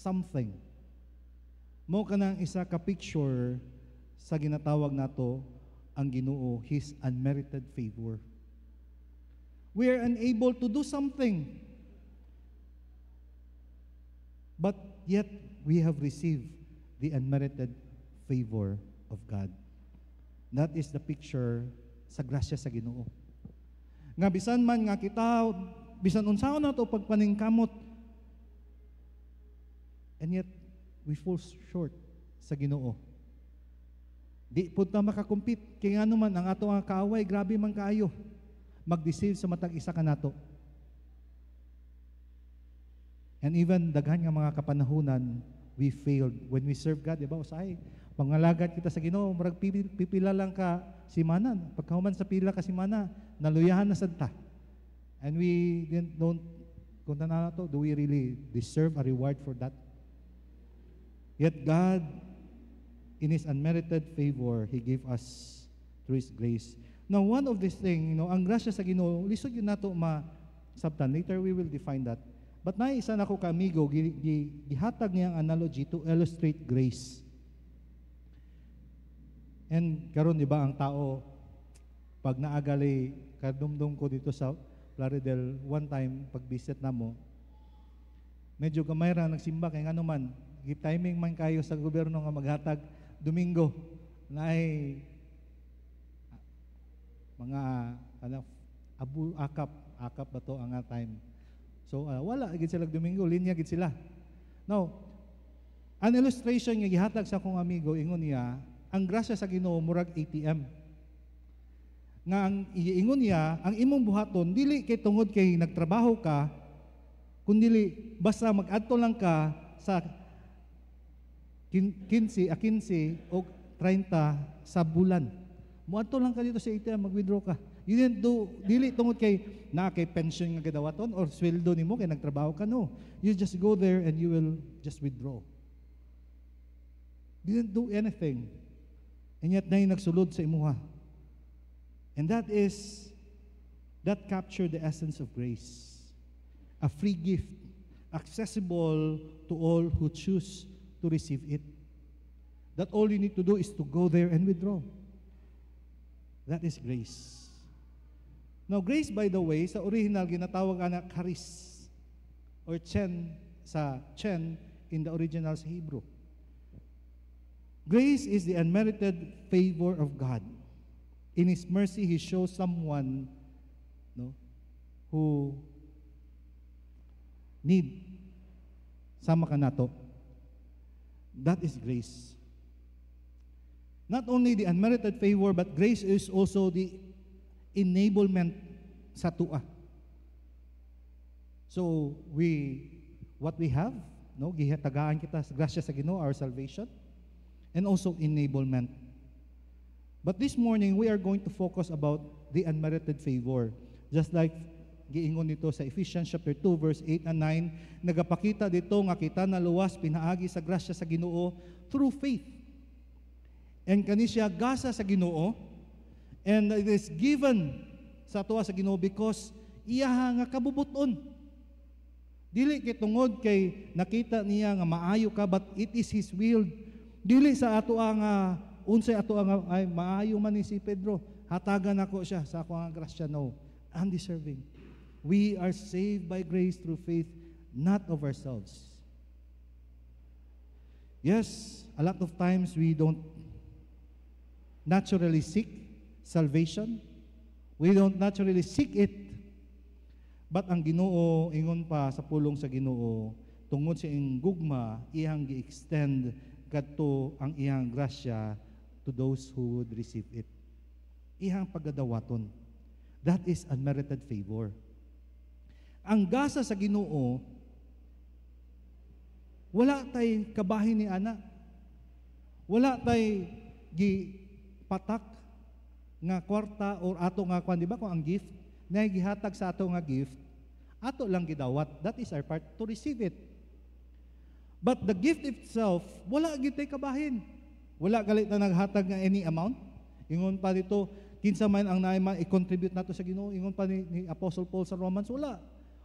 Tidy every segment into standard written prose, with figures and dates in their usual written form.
something. Mo ka ng isa ka picture sa ginatawag nato ang Ginoo, His unmerited favor. We are unable to do something, but yet we have received the unmerited favor of God. That is the picture sa grasya sa Ginoo. Nga bisan man nga kita, bisan unsaon na to pagpaningkamot, and yet we fall short sa Ginoo. Di po ta makakompete. Kaya nga naman, ang ato nga kaaway, grabe man kaayo. Mag-deceive sa matag isa ka nato. And even daghan nga mga kapanahunan, we failed when we serve God. Diba? Usahay, pangalagad kita sa Ginoo, marag pipila lang ka simana. Pagkahuman sa pila ka simana, naluyahan na sadta. And we don't, kung na to, do we really deserve a reward for that? Yet God, in His unmerited favor, He gave us through His grace. Now, one of these things, ang grasya sa Ginoo, lisod yun nato ma-sabtan. Later, we will define that. But isa na ko ka-amigo, gihatag niyang analogy to illustrate grace. And karon di ba, ang tao, pag naagali, kadumdum ko dito sa Plaridel, one time, pag-visit na mo, medyo gamay ra nagsimba, kaya nga naman, timing man kayo sa gobyerno nga maghatag Domingo na ay mga akap ba to ang time. So wala gid sila Domingo, linya gid sila. Now, an illustration nga gihatag sa akong amigo, ingon niya, ang grasya sa Ginoo murag ATM. Nga ang iingon niya, ang imong buhaton dili kay tungod kay nagtrabaho ka, kundi basta mag-adto lang ka sa 15 o 30 sa bulan. Muadto lang ka dito sa ATM, mag-withdraw ka. You didn't do, dili tungod kay kay pension nga gidawaton or sweldo nimo kay nagtrabaho ka, no. You just go there and you will just withdraw. Didn't do anything. And yet nay nagsulod sa imuha. And that captured the essence of grace. A free gift, accessible to all who choose to receive it. That all you need to do is to go there and withdraw. That is grace. Now, grace, by the way, sa original, ginatawag na charis or chen in the original sa Hebrew. Grace is the unmerited favor of God. In His mercy, He shows someone who need sama ka nato. That is grace. Not only the unmerited favor, but grace is also the enablement sa tua. So, what we have, gihatagaan kita sa grasya sa Ginoo, our salvation, and also enablement. But this morning, we are going to focus about the unmerited favor. Just like giingon nito sa Ephesians chapter 2, verse 8 and 9, nagapakita dito nga kita na luwas pinaagi sa grasya sa Ginoo through faith. And kani siya gasa sa Ginoo, and it is given sa tuwa sa Ginoo because iya nga kabubuton. Dili kay tungod kay nakita niya nga maayo ka, but it is His will. Dili sa ato nga unsay ato nga ay maayo man ni si Pedro, hatagan ako siya sa ako nga grasya. No, undeserving. We are saved by grace through faith, not of ourselves. Yes, a lot of times we don't naturally seek salvation. We don't naturally seek it. But ang Ginoo, ingon pa sa pulong sa Ginoo, tungod sa iyang gugma, iyang gi-extend kadto ang iyang grasya to those who would receive it. Iyang pagadawaton. That is unmerited favor. Ang gasa sa Ginoo, wala tay kabahin ni ana. Wala tay gipatak nga kwarta or ato nga kwan, di ba, kung ang gift na gihatag sa ato nga gift, ato lang gidawat. That is our part to receive it. But the gift itself, wala gid tay kabahin. Wala galit na naghatag nga any amount. Ingon pa dito, kinsa man ang naay i-contribute nato sa Ginoo. Ingon pa ni Apostle Paul sa Romans, wala.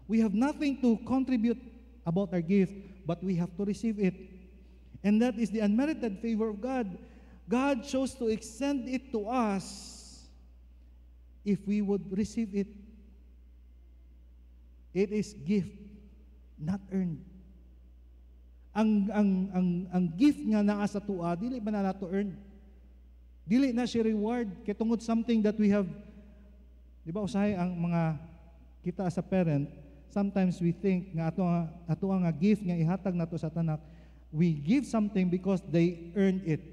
We have nothing to contribute about our gift, but we have to receive it. And that is the unmerited favor of God. God chose to extend it to us if we would receive it. It is gift, not earned. Ang gift nga naa sa tua, dili ba na nato earn? Dili na siya reward kay tungod something that we have. Di ba usahay ang mga kita as a parent, sometimes we think nga ato ang gift nga ihatag nato sa tanak, we give something because they earned it.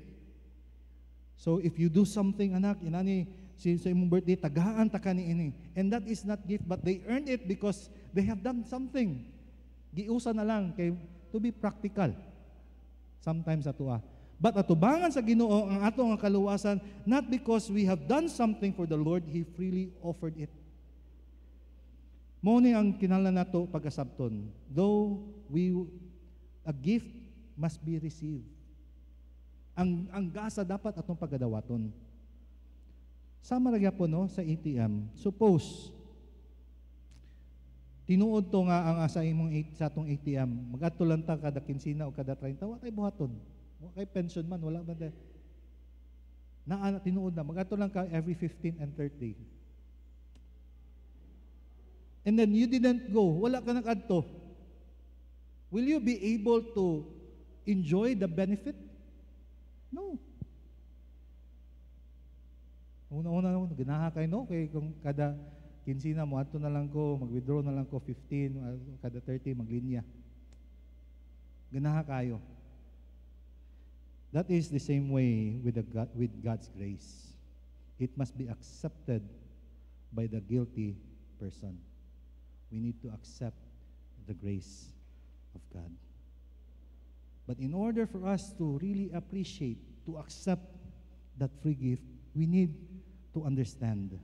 So if you do something, anak, inani sa imong birthday, tagaan ta kani ini. And that is not gift, but they earned it because they have done something. Giusa na lang kay to be practical. Sometimes ato But atubangan sa Ginoo ang ato nga kaluwasan, not because we have done something for the Lord, He freely offered it. Mao ni ang kinahanglan nato pagkasabton. Though a gift must be received. Ang gasa dapat atong pagadawaton. Sama ra gyapon no sa ATM. Suppose tinuod to nga ang sa imong sa atong ATM, magadto lang ta kada kinsina o kada 30, wa kay buhaton. Wa kay pension man, wala man de. Tinuod na magadto lang ka every 15 and 30. And then you didn't go, wala ka nag-adto. Will you be able to enjoy the benefit? No. Una-una, ganaha kayo, no? Kaya kung kada kinsina mo, ato na lang ko, mag-withdraw na lang ko 15, kada 30, maglinya. Ganaha kayo. That is the same way with God's grace. It must be accepted by the guilty person. We need to accept the grace of God. But in order for us to really appreciate, to accept that free gift, we need to understand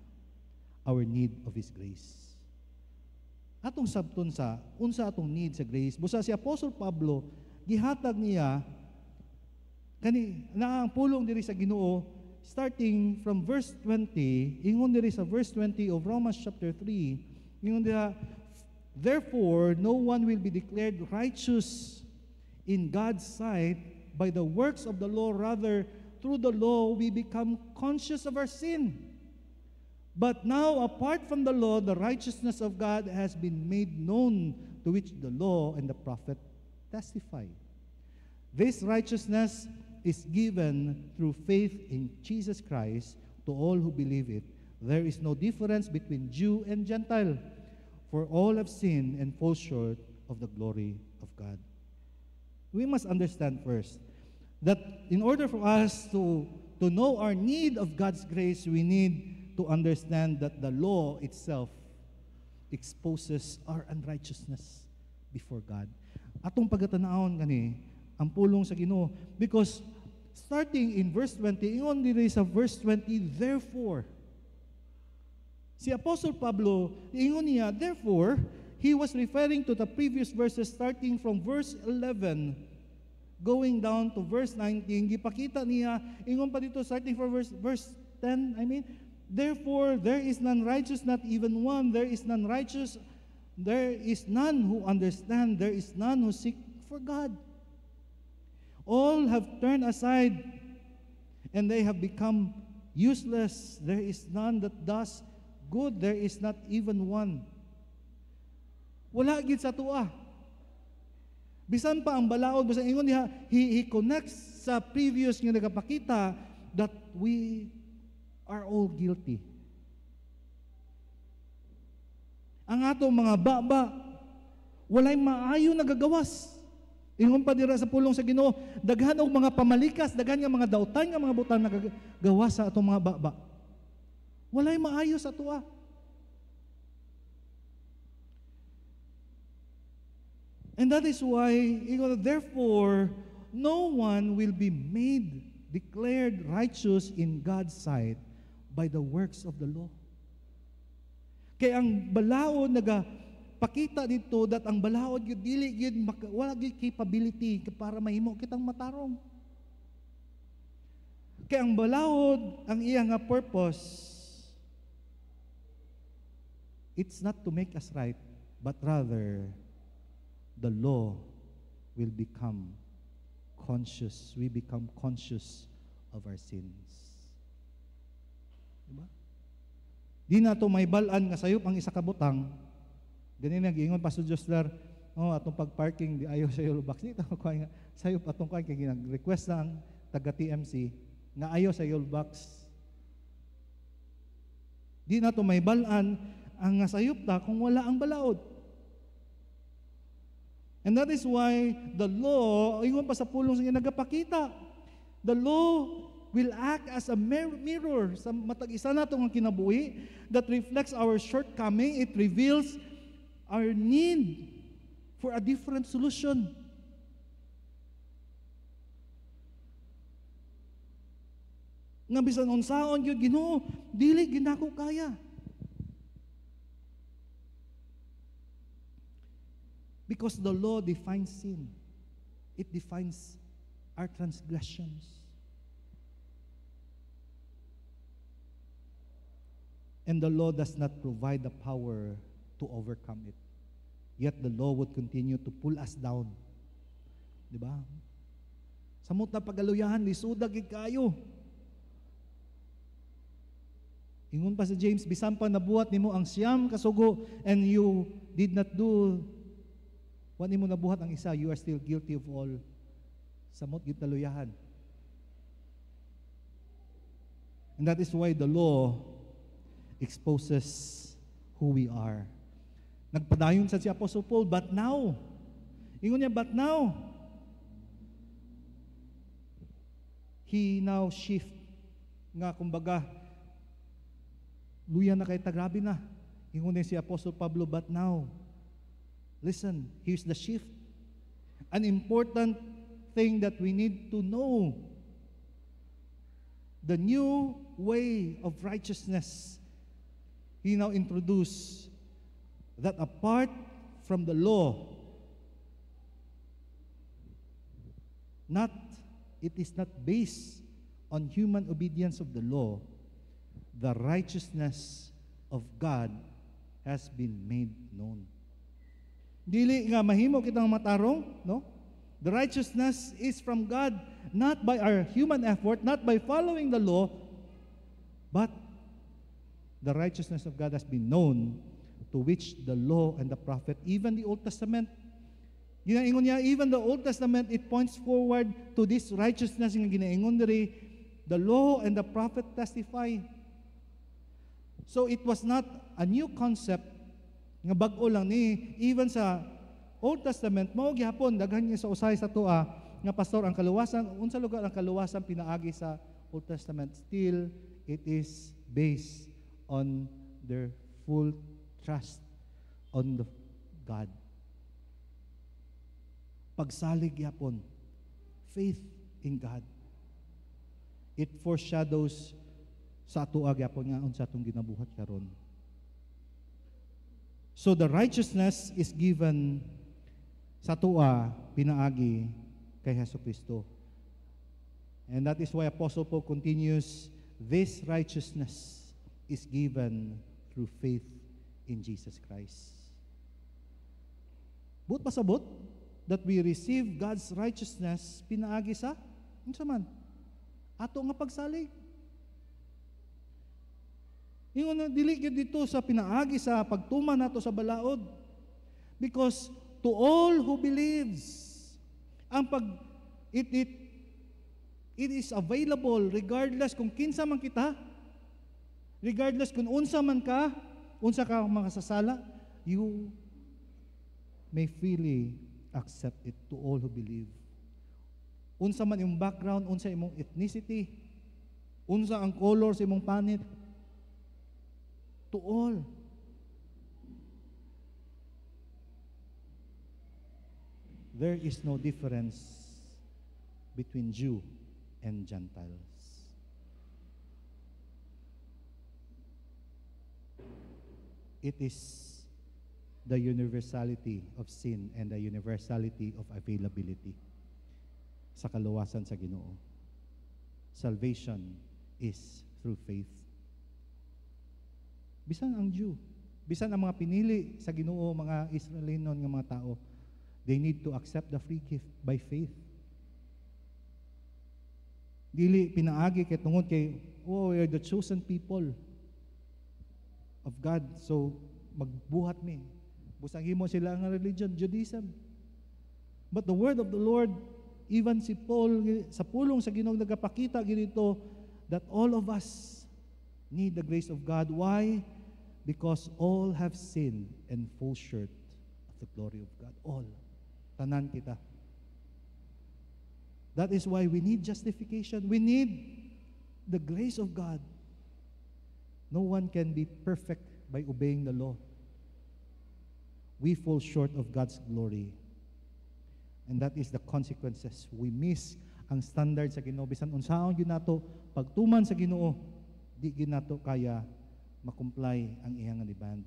our need of His grace. Atong sabton sa, unsa atong need sa grace, busa si Apostle Pablo, gihatag niya, na ang pulong diri sa Ginoo, starting from verse 20, ingon diri sa verse 20 of Romans chapter 3, ingon dira, therefore, no one will be declared righteous in God's sight by the works of the law. Rather, through the law, we become conscious of our sin. But now, apart from the law, the righteousness of God has been made known, to which the law and the prophet testify. This righteousness is given through faith in Jesus Christ to all who believe it. There is no difference between Jew and Gentile, for all have sinned and fall short of the glory of God. We must understand first that in order for us to know our need of God's grace, we need to understand that the law itself exposes our unrighteousness before God. Atong pagkatanahon kani ang pulong sa Ginoo, because starting in verse 20, ingon diri sa verse 20, therefore, si Apostle Pablo, ingon niya, therefore, he was referring to the previous verses starting from verse 11, going down to verse 19. Gipakita niya, ingon pa dito starting from verse 10, therefore, there is none righteous, not even one. There is none righteous. There is none who understand. There is none who seek for God. All have turned aside, and they have become useless. There is none that does good, there is not even one. Wala gid sa tuwa. Bisan pa ang balaod, bisan ingon niya, he connects sa previous nga nagapakita that we are all guilty. Ang atong mga baba, walay maayo nagagawas. Ingon pa dira sa pulong sa Ginoo, daghan og mga pamalikas, daghan nga mga dautan nga mga butang nagagawas sa atong mga baba. Walay maayo sa tuwa. And that is why, therefore, no one will be declared righteous in God's sight by the works of the law. Kaya ang balaod nagapakita dito that ang balaod yun, dili yun, wala yun capability para mahimo kitang matarong. Kaya ang balaod, ang iyang purpose, it's not to make us right, but rather the law will become conscious. We become conscious of our sins. Diba? Di na to may balaan nga sayop ang isa ka butang. Ganun nag-iingon pa sa Joslar, atong pag-parking di ayo sa yellow box. Dito ko nga sayop atong kay nag-request na ang taga TMC nga ayo sa yellow box. Di na to may balaan ang nga sayop ta kung wala ang balaod. And that is why the law, ingon pa sa pulong sa nagapakita, the law will act as a mirror sa matag isa nato nga kinabuhi that reflects our shortcoming. It reveals our need for a different solution. Nga bisan unsaon gyud Ginoo, dili ginako kaya. Because the law defines sin. It defines our transgressions. And the law does not provide the power to overcome it. Yet the law would continue to pull us down. Diba? Samot na pagaluyahan, lisudag kayo. Ingon pa sa James, bisan pa nabuhat nimo ang siyam kasugo and you did not do what nimo nabuhat ang isa, you are still guilty of all. Samot gyud taluyahan. And that is why the law exposes who we are. Nagpadayon sa si Apostle Paul, but now, ingon niya, but now, he now shift nga kumbaga, luya na kay tagrabi na. Ingon niya si Apostle Pablo, but now, listen, here's the shift. An important thing that we need to know. The new way of righteousness. He now introduced that apart from the law, it is not based on human obedience of the law. The righteousness of God has been made known. Dili nga mahimo kitang matarong, no? The righteousness is from God, not by our human effort, not by following the law, but the righteousness of God has been known, to which the law and the prophet, even the Old Testament, ginaingon niya, even the Old Testament, it points forward to this righteousness nga ginaingon diri, the law and the prophet testify. So it was not a new concept nga bag-o lang ni, even sa Old Testament, mao gihapon daghan niya sa usay sa tua nga pastor ang kaluwasan, unsa lugar ang kaluwasan pinaagi sa Old Testament, still it is based on their full trust on the God. Pagsalig yapon, faith in God. It foreshadows sa atoa gyapon nga unsa atong ginabuhat karon. So the righteousness is given sa atoa pinaagi kay Jesucristo. And that is why Apostle Paul continues, this righteousness is given through faith in Jesus Christ. But pasabot that we receive God's righteousness pinaagi sa unsa man ato nga pagsalig. Ingon dili gyud dito sa pinaagi sa pagtuman nato sa balaod. Because to all who believes, ang it is available regardless kung kinsa man kita, regardless kung unsa man ka, unsa ka makasasala, you may freely accept it to all who believe. Unsa man imong background, unsa imong ethnicity, unsa ang color sa imong panit, to all. There is no difference between Jew and Gentiles. It is the universality of sin and the universality of availability sa kaluwasan sa Ginoo. Salvation is through faith. Bisan ang Jew, bisan ang mga pinili sa Ginoo, mga Israelinon nga mga tao, They need to accept the free gift by faith. Dili pinaagi kay tungod kay, oh, we are the chosen people of God. So, magbuhat mi. Busangin mo sila ang religion, Judaism. But the word of the Lord, even si Paul, sa pulong sa Ginoo nagapakita ginito that all of us need the grace of God. Why? Because all have sinned and fall short of the glory of God. All. Tanan kita. That is why we need justification. We need the grace of God. No one can be perfect by obeying the law. We fall short of God's glory. And that is the consequences. We miss ang standard sa Ginoo. Bisan unsaon gyud nato pagtuman sa Ginoo, di gyud nato kaya makomply ang iyang demand.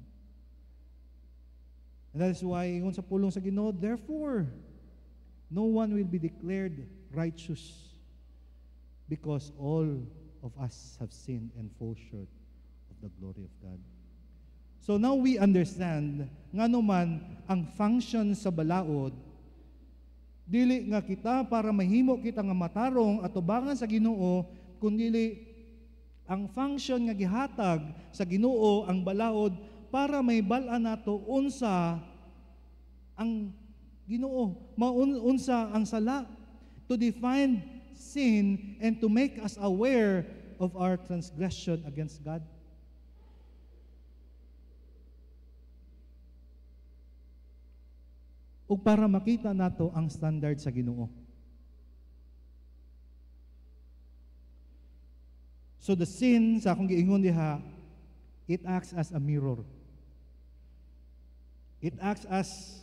And that is why ingon sa pulong sa Ginoo, therefore no one will be declared righteous because all of us have sinned and fall short of the glory of God. So now we understand nga naman ang function sa balaod, dili nga kita para mahimo kita nga matarong at tubangan sa Ginoo, kundi ang function nga gihatag sa Ginoo ang balaod para may bal-an nato unsa ang Ginoo, unsa ang sala, to define sin and to make us aware of our transgression against God. O para makita nato ang standard sa Ginoo. So the sin, sa akong giingon diha, it acts as a mirror. It acts as,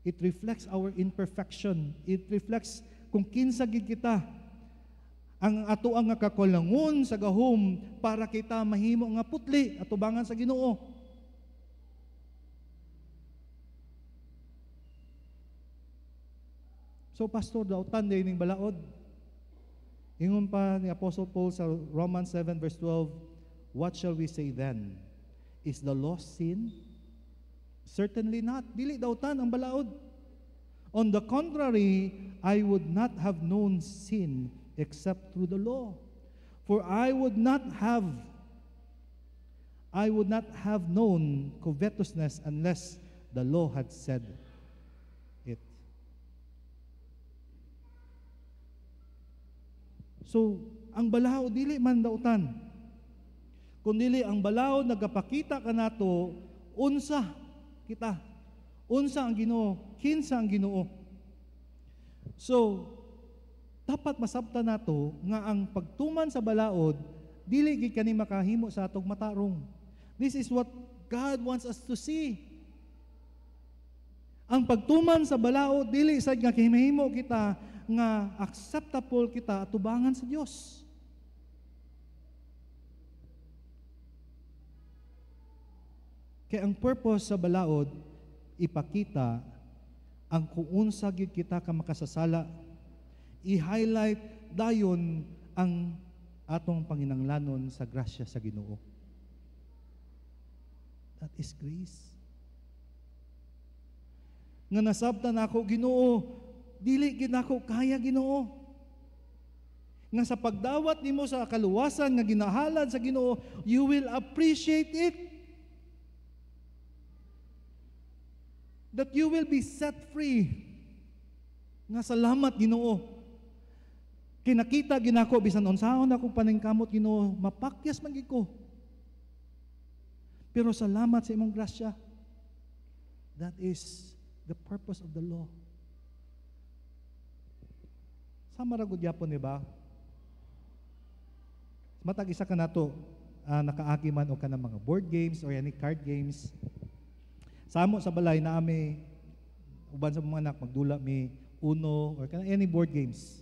it reflects our imperfection. It reflects kung kinsa gid kita. Ang ato ang kakulangon sa gahom para kita mahimo nga putli at tubangan sa Ginoo. So, Pastor, dautan din ning balaod. Ingon pa ni Apostle Paul sa Romans 7 verse 12, what shall we say then? Is the law sin? Certainly not. Dili dautan ang balaod. On the contrary, I would not have known sin except through the law. For I would not have known covetousness unless the law had said it. So, ang balaod dili man dautan. Kundi ang balaod nagapakita kanato unsa kita. Unsa ang Ginoo, kinsa ang Ginoo. So, dapat masabtan nato nga ang pagtuman sa balaod dili gid kani makahimo sa atong matarong. This is what God wants us to see. Ang pagtuman sa balaod dili sad nga kahimahimo kita nga acceptable kita at tubangan sa Dios. Kaya ang purpose sa balaod ipakita ang kung unsa gid kita ka makasasala, i-highlight dayon ang atong panginanglanon sa grasya sa Ginoo. That is grace. Nga nasabtan ako, Ginoo, dili gid ako kaya, Ginoo. Nga sa pagdawat nimo sa kaluwasan nga ginahalad sa Ginoo, you will appreciate it. That you will be set free. Nga salamat, Ginoo. Kinakita ginako bisan unsaon ako paningkamot, Ginoo, mapakyas man gid ko. Pero salamat sa imong grasya. That is the purpose of the law. Sama ra gud yapon, di ba? Matag isa ka nato nakaagi man o ka ng mga board games or any card games. Samo sa balay na ami uban sa mga anak magdula mi Uno or any board games.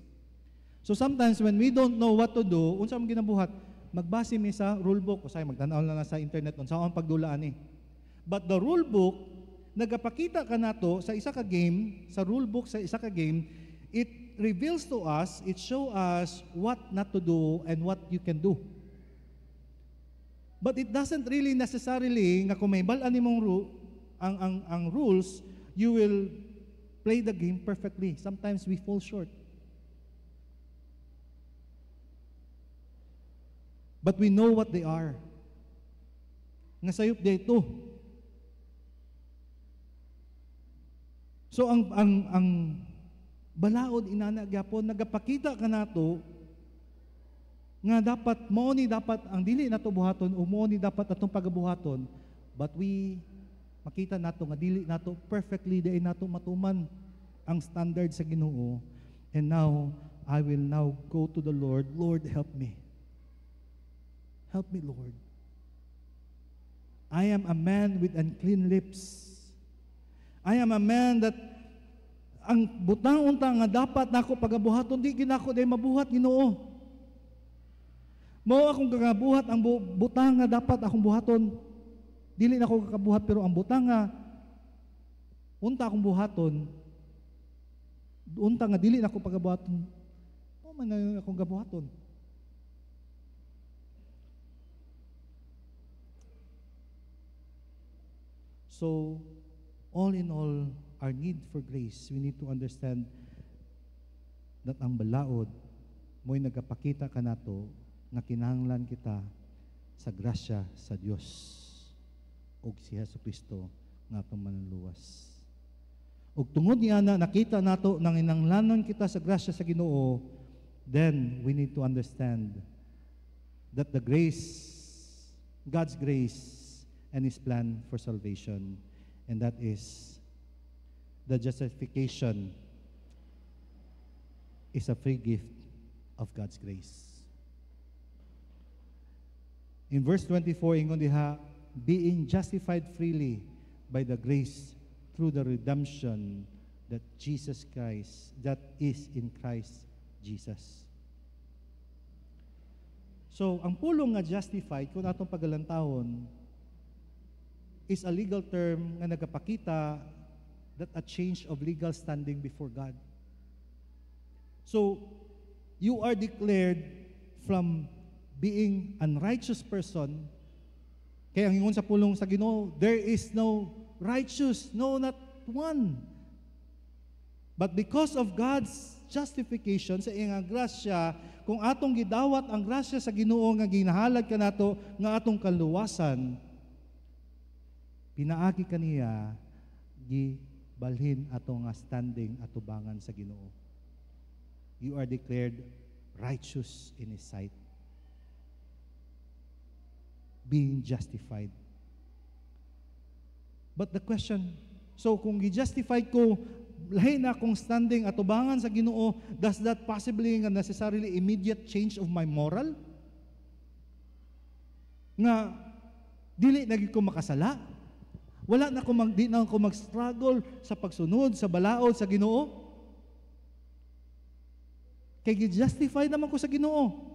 So sometimes when we don't know what to do, unsa man ginabuhat, magbase mi sa rule book, usay magtan-aw na sa internet unsa ang pagdulaan ni. But the rule book nagapakita ka nato sa isa ka game, sa rule book sa isa ka game, it reveals to us, it show us what not to do and what you can do. But it doesn't really necessarily nga kung may bal-an nimong ang rules, you will play the game perfectly. Sometimes we fall short. But we know what they are. Nga sayop dito. So ang balaod inana gyapon nagapakita kanato nga dapat mao ni dapat ang dili nato buhaton o mao ni dapat atong pagabuhaton, but we makita nato nga dili nato perfectly dai nato matuman ang standard sa Ginoo. And now I will now go to the Lord. Lord, help me. Help me, Lord. I am a man with unclean lips. I am a man that ang butang unta nga dapat nako pagabuhaton di ginako day mabuhat, Ginoo. Mao akong kagabuhat ang butang nga dapat akong buhaton. Dili nako kakabuhat, pero ang butang nga unta akong buhaton, unta nga dili nako pagabuhaton, mao man na akong gabuhaton. So, all in all, our need for grace, we need to understand that ang balaod mo'y nagapakita ka nato nga kinahanglan kita sa grasya sa Dios ug si Jesucristo nga atong manluwas. Ug tungod niya na nakita nato nang inanglanon kita sa grasya sa Ginoo, then we need to understand that the grace, God's grace, and His plan for salvation, and that is the justification is a free gift of God's grace. In verse 24, ingon diha, being justified freely by the grace through the redemption that Jesus Christ, that is in Christ Jesus. So, ang pulong nga justified, kung atong pagalantahon, is a legal term nga nagapakita that a change of legal standing before God. So, you are declared from being unrighteous person. Kaya ang ingon sa pulong sa Ginoo, there is no righteous, no, not one. But because of God's justification sa iyang grasya, kung atong gidawat ang grasya sa Ginoo nga ginahalad kanato nga atong kaluwasan, pinaagi kaniya gibalhin atong standing atubangan sa Ginoo. You are declared righteous in His sight. Being justified. But the question, so kung gi-justified ko, lahi na akong standing atubangan sa Ginoo, does that possibly nga necessarily immediate change of my moral? Nga dili na gid ko makasala? Wala na di na ako mag-struggle sa pagsunod, sa balaod, sa Ginoo. Kaya justify naman ko sa Ginoo.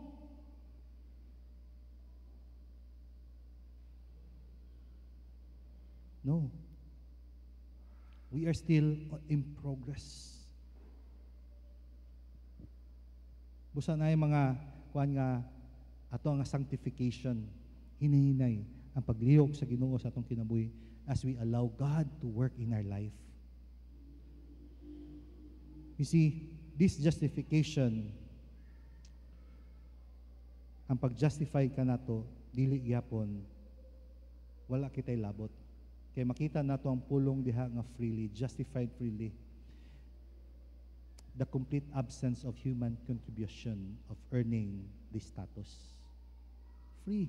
No. We are still in progress. Busa na yung mga kuan nga ato nga sanctification, hinahinay ang paglihok sa Ginoo sa atong kinabuhi, as we allow God to work in our life. You see, this justification, ang pag-justify ka nato, dili gyapon, wala kitay labot. Kaya makita nato ang pulong diha nga freely, justified freely. The complete absence of human contribution of earning this status. Free.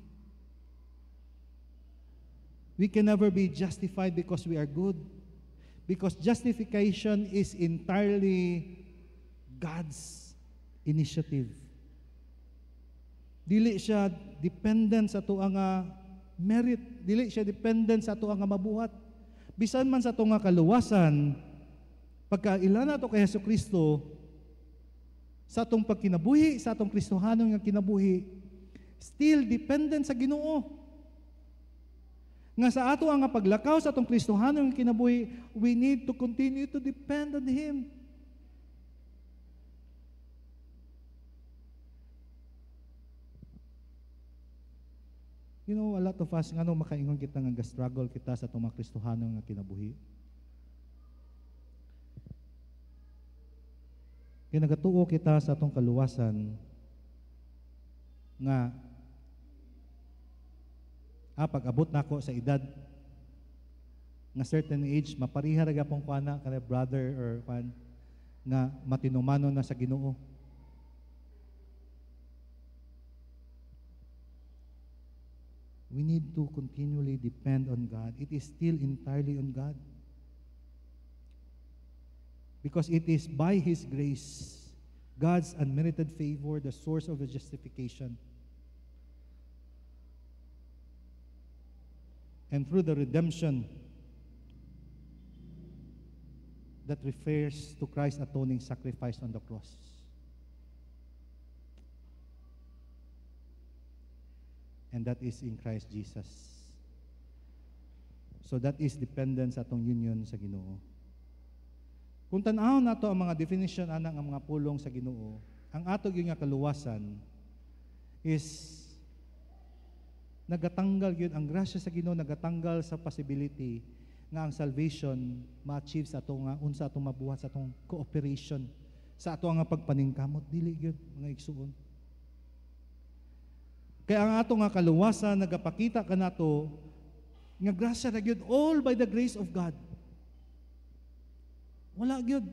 We can never be justified because we are good. Because justification is entirely God's initiative. Dili siya dependent sa ato nga merit. Dili siya dependent sa ato nga mabuhat. Bisan man sa ato nga kaluwasan, pagka ilana to kay Jesucristo, sa atong pagkinabuhi, sa atong Kristohanon nga kinabuhi, still dependent sa Ginoo. Nga sa ato ang paglakaw sa atong Kristohanon nga kinabuhi, we need to continue to depend on Him. You know, a lot of us, nga makaingon kita nga struggle kita sa itong mga Kristohanon nga kinabuhi. Kaya nagatuo kita sa atong kaluwasan nga pag-abot nako sa edad nga certain age, mapariha ra gyapon ko ana kana brother or kan nga matinumanon na sa Ginoo. We need to continually depend on God. It is still entirely on God. Because it is by His grace, God's unmerited favor, the source of the justification. And through the redemption that refers to Christ's atoning sacrifice on the cross. And that is in Christ Jesus. So that is dependence atong union sa Ginoo. Kung tan-aw nato ang mga definition anang ang mga pulong sa Ginoo, ang ato gyud nga kaluwasan is nagatanggal gyud ang grasya sa Ginoo, nagatanggal sa possibility nga ang salvation ma-achieve sa ato nga unsa atong mabuhat sa atong cooperation sa ato nga pagpaningkamot, dili gyud mga igsuon. Kaya ang ato nga kaluwasan nagapakita kanato nga grasya ra gyud, all by the grace of God. Wala gyud.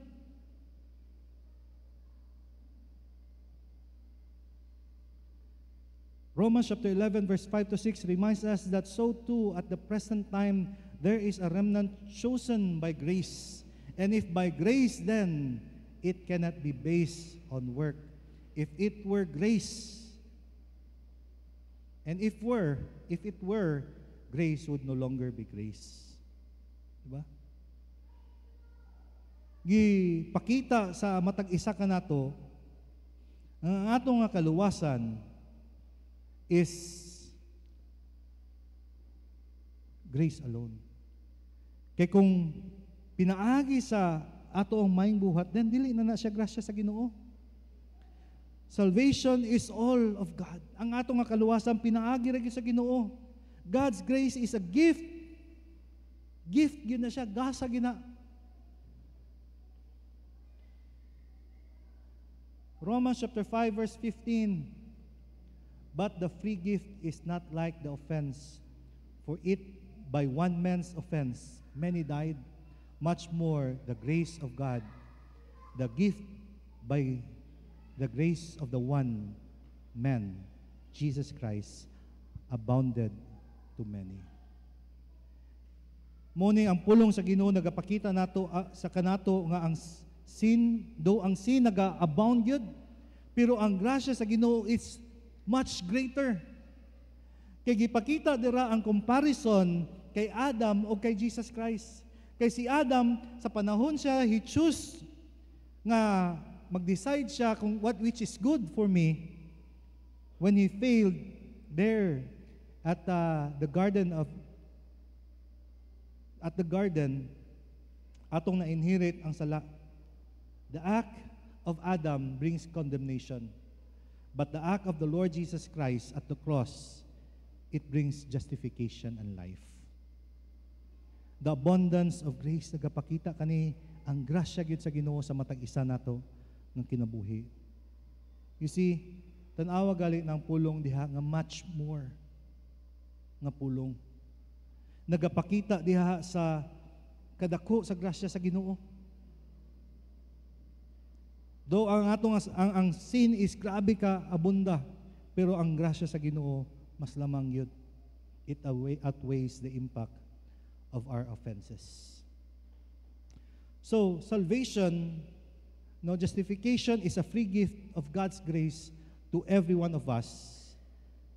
Romans chapter 11 verse 5 to 6 reminds us that so too at the present time there is a remnant chosen by grace. And if by grace, then it cannot be based on work. If it were grace, and if it were, grace would no longer be grace. Diba? Gipakita sa matag isa ka nato, ang atong nga kaluwasan is grace alone. Kay kung pinaagi sa ato ang maing buhat, then dili na siya grasya sa Ginoo. Salvation is all of God. Ang ato nga kaluwasan pinaagi ra gyud sa Ginoo. God's grace is a gift. Gift gyud na siya, gasa gina. Romans chapter 5 verse 15. But the free gift is not like the offense, for it by one man's offense many died, much more the grace of God, the gift by the grace of the one man, Jesus Christ, abounded to many. Muni ang pulong sa Ginoo nagapakita nato sa kanato nga ang sin, though ang sin naga-abound yun, pero ang grasya sa Ginoo is much greater. Kay gipakita dira ang comparison kay Adam o kay Jesus Christ. Kay si Adam sa panahon siya, he choose nga mag-decide siya kung which is good for me. When he failed there at the garden, atong na-inherit ang sala. The act of Adam brings condemnation, but the act of the Lord Jesus Christ at the cross, it brings justification and life. The abundance of grace nagapakita kani ang grasya gyud sa Ginoo sa matag isa nato ng kinabuhi. You see, tan-awa gali ng pulong diha nga much more nga pulong. Nagapakita diha sa kadako sa grasya sa Ginoo. Though ang sin is grabe ka abunda, pero ang grasya sa Ginoo mas lamang yun. It outweighs the impact of our offenses. So, salvation, justification is a free gift of God's grace to every one of us.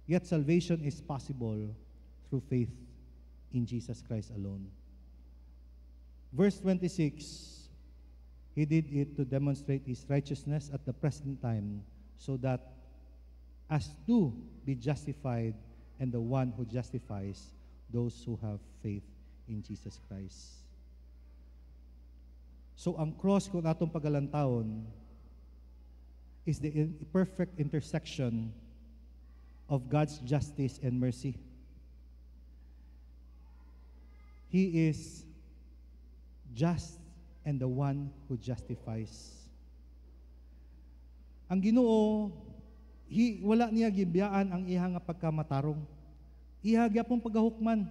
Yet salvation is possible through faith in Jesus Christ alone. Verse 26, He did it to demonstrate His righteousness at the present time, so that as to be justified and the one who justifies those who have faith in Jesus Christ. So ang cross kung atong pagalantawon is the perfect intersection of God's justice and mercy. He is just and the one who justifies. Ang Ginoo, wala niya gibiyaan ang iha nga pagkamatarong. Iha gyapon pagahukman.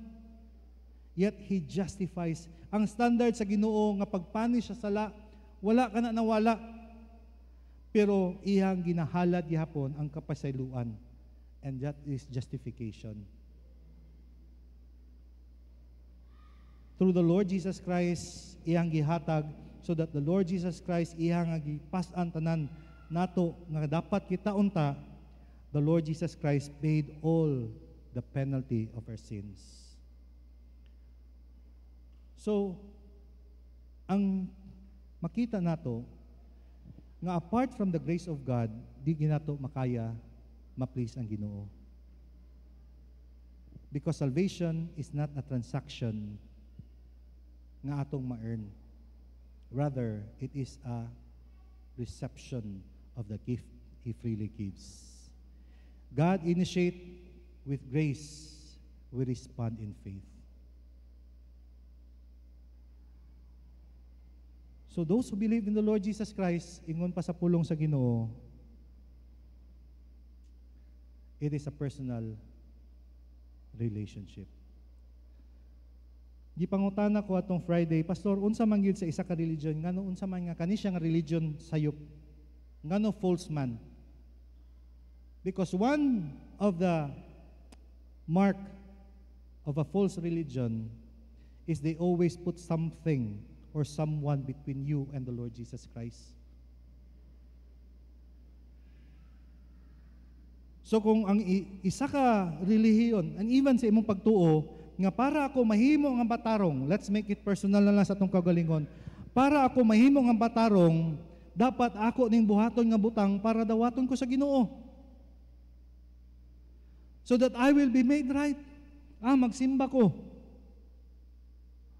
Yet He justifies. Ang standard sa Ginoo nga pagpanish sa sala, wala ka na nawala. Pero iyang ginahalad gihapon ang kapasayloan. And that is justification. Through the Lord Jesus Christ, iyang gihatag so that the Lord Jesus Christ iyang gipas-an tanan nato nga dapat kita unta, the Lord Jesus Christ paid all the penalty of our sins. So, ang makita nato nga apart from the grace of God, di ginato makaya ma-please ang Ginoo. Because salvation is not a transaction nga atong ma-earn. Rather, it is a reception of the gift He freely gives. God initiate with grace, we respond in faith. So those who believe in the Lord Jesus Christ, ingon pa sa pulong sa Ginoo, it is a personal relationship. Gipangutana ko atong Friday, Pastor, unsa man gyud sa isa ka religion, ngano unsa man nga kani siya nga religion sayop, ngano false man? Because one of the mark of a false religion is they always put something or someone between you and the Lord Jesus Christ. So kung ang isa ka relihiyon, and even sa imong pagtuo, nga para ako mahimo nga batarong, let's make it personal na lang sa atong kagalingon, para ako mahimo nga batarong, dapat ako ning buhaton nga butang para dawaton ko sa Ginoo. So that I will be made right. Magsimba ko.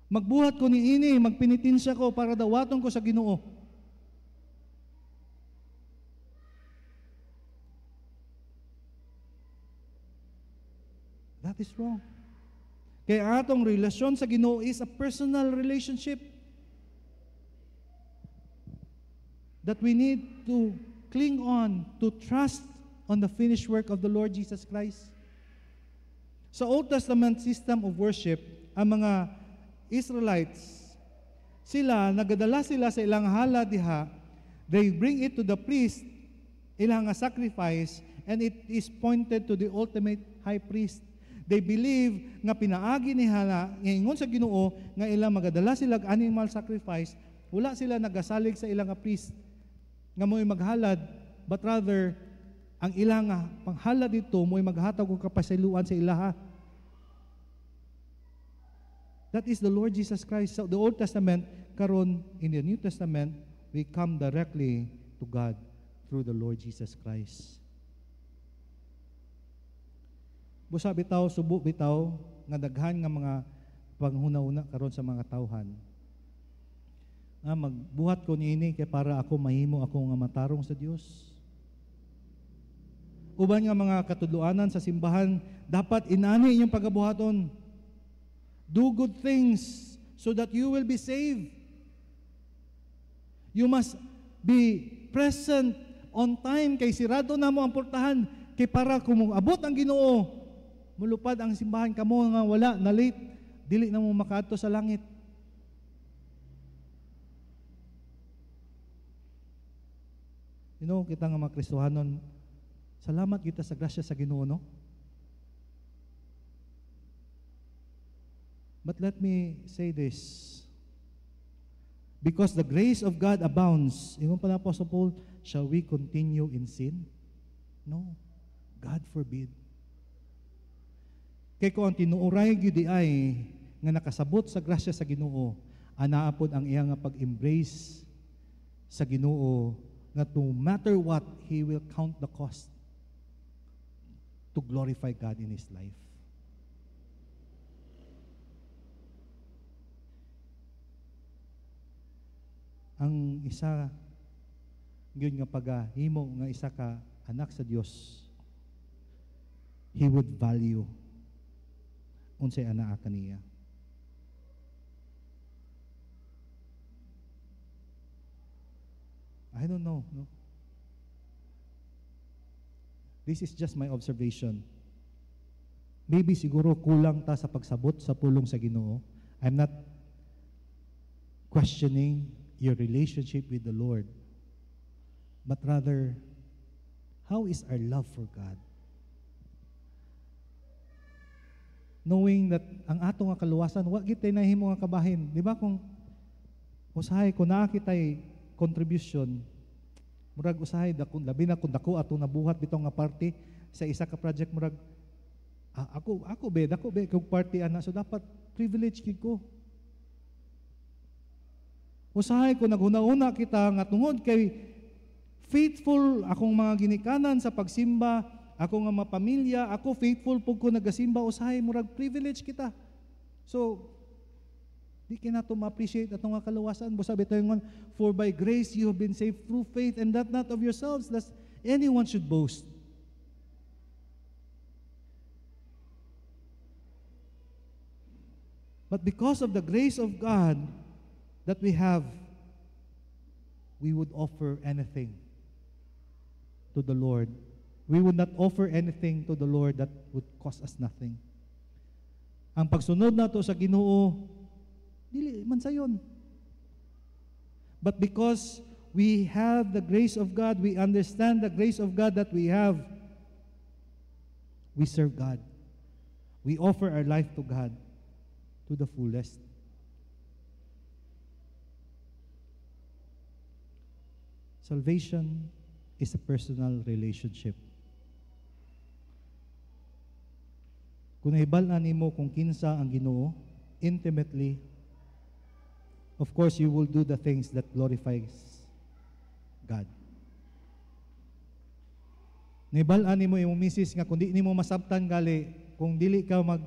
Magbuhat ko ni ini, magpinitinsya ko para dawaton ko sa Ginoo. That is wrong. Kaya atong relasyon sa Ginoo is a personal relationship that we need to cling on, to trust on the finished work of the Lord Jesus Christ. Sa Old Testament system of worship, ang mga Israelites, nagadala sila sa ilang hala diha, they bring it to the priest, ilang sacrifice, and it is pointed to the ultimate high priest. They believe nga pinaagi ni hala, ngayon sa Ginoo, nga ilang magadala sila animal sacrifice, wala sila nagasalig sa ilang priest, nga mo'y maghalad, but rather, ang ilang panghalad dito, mo'y maghatag og kapasayloan sa ilaha. That is the Lord Jesus Christ. So the Old Testament, karon in the New Testament, we come directly to God through the Lord Jesus Christ. Busa bitaw, subo bitaw, nga daghan nga mga panghuna-una karon sa mga tawhan. Magbuhat ko niini kay para ako mahimo ako nga matarong sa Dios. Uban nga mga katudloanan sa simbahan, dapat inani inyong pagabuhaton. Do good things so that you will be saved. You must be present on time kay sirado na mo ang portahan kay para kung abot ang Ginoo, mulupad ang simbahan kamo nga wala na late, dili na mo makaadto sa langit. Kita nga mga Kristohanon, salamat kita sa grasya sa Ginoo, no? But let me say this. Because the grace of God abounds, ingon pa na Apostle Paul, shall we continue in sin? No. God forbid. Kay ko ang tinuoray gyud ay nga nakasabot sa grasya sa Ginoo, anaapod ang iya nga pag-embrace sa Ginoo nga no matter what, He will count the cost to glorify God in his life. Ang isa yun nga pagahimo nga isa ka anak sa Dios, he would value unsay anaa kaniya. I don't know, no? This is just my observation. Maybe siguro kulang ta sa pagsabot sa pulong sa Ginoo. I'm not questioning your relationship with the Lord, but rather, how is our love for God? Knowing that ang atong nga kaluwasan, wa gid tay nahimo nga kabahin. Di ba kung usahay ko naa kitay contribution, murag usahay labi na kung dako ato nabuhat bitong nga party sa isa ka project, murag ako be kung party ana, so dapat privilege gid ko. Usahay ko naghuna-una kita nga tungod kay faithful akong mga ginikanan sa pagsimba, ako nga mapamilya, ako faithful pug ko nagasimba, usahay murag privilege kita. So di kinato ma-appreciate atong nga kaluwasan. Sabi tayo ngon, for by grace you have been saved through faith, and that not of yourselves, lest anyone should boast. But because of the grace of God that we have, we would offer anything to the Lord. We would not offer anything to the Lord that would cost us nothing. Ang pagsunod nato sa Ginoo, dili man sayon. But because we have the grace of God, we understand the grace of God that we have, we serve God. We offer our life to God to the fullest. Salvation is a personal relationship. Kung nahibalaan nimo kung kinsa ang Ginoo intimately, of course you will do the things that glorifies God. Nahibalaan nimo imong misis nga kung di nimo masabtan gali, kung dili ka mag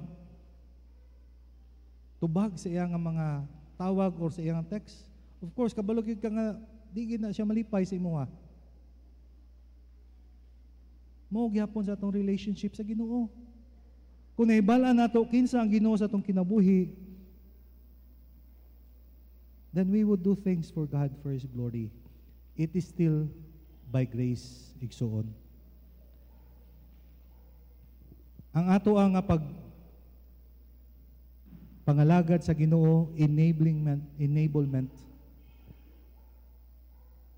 tubag sa iyang mga tawag or sa iyang text, of course kabalo gyud ka nga di gid na siya malipay sa imo ha. Mao gyapon sa atong relationship sa Ginoo. Kung nahibalaan nato kinsa ang Ginoo sa atong kinabuhi, then we would do things for God, for His glory. It is still by grace, igsoon. Ang ato ang pangalagad sa Ginoo, enablement.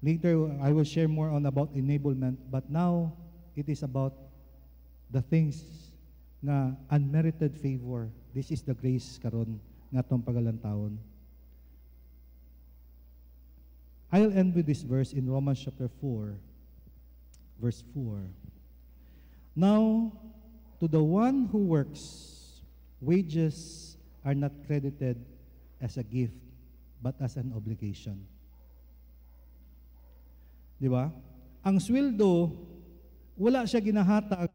Later, I will share more on about enablement, but now, it is about the things na unmerited favor. This is the grace karon nga atong pagalantawon. I'll end with this verse in Romans chapter 4, verse 4. Now, to the one who works, wages are not credited as a gift, but as an obligation. Di ba? Ang sweldo, wala siya ginahatag